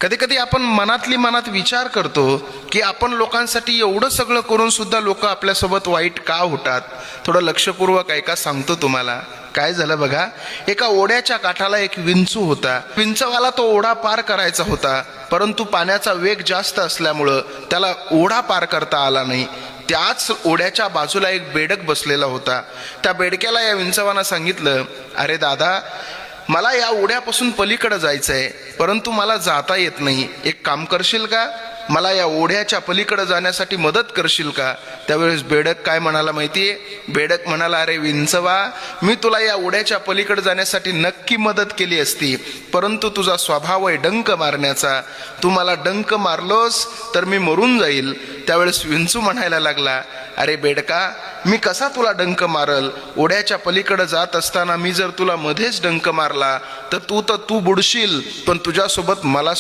कधी कधी आपण मनात विचार करतो की आपण लोकांसाठी एवढं सगळं करून सुद्धा लोक आपल्यासोबत वाईट का होतात. थोडं लक्षपूर्वक ऐका, सांगतो तुम्हाला. काय झालं बघा, एका ओढ्याच्या काठाला एक विंचू होता. विंचवाला तो ओढा पार करायचा होता, परंतु पाण्याचा वेग जास्त असल्यामुळं त्याला ओढा पार करता आला नाही. त्याच ओढ्याच्या बाजूला एक बेडक बसलेला होता. त्या बेडक्याला या विंचवानं सांगितलं, अरे दादा, मला या ओढ्यापासून पलीकडे जायचं आहे, परंतु मला जाता येत नाही. एक काम करशील का, मला या ओढ्याच्या पलीकडे जाण्यासाठी मदत करशील का. त्यावेळेस बेडक काय म्हणाला माहितीये, बेडक म्हणाला, अरे विंचवा, मी तुला या ओढ्याच्या पलीकडे जाण्यासाठी नक्की मदत केली असती, परंतु तुझा स्वभाव आहे डंक मारण्याचा. तू मला डंक मारलोस तर मी मरून जाईल. त्यावेळेस विंचू म्हणायला लागला, अरे बेडका, मी कसा तुला डंक मारल. ओढ्याच्या पलीकडे जात असताना मी जर तुला मध्येच डंक मारला तर तू बुडशील, पण तुझ्यासोबत मला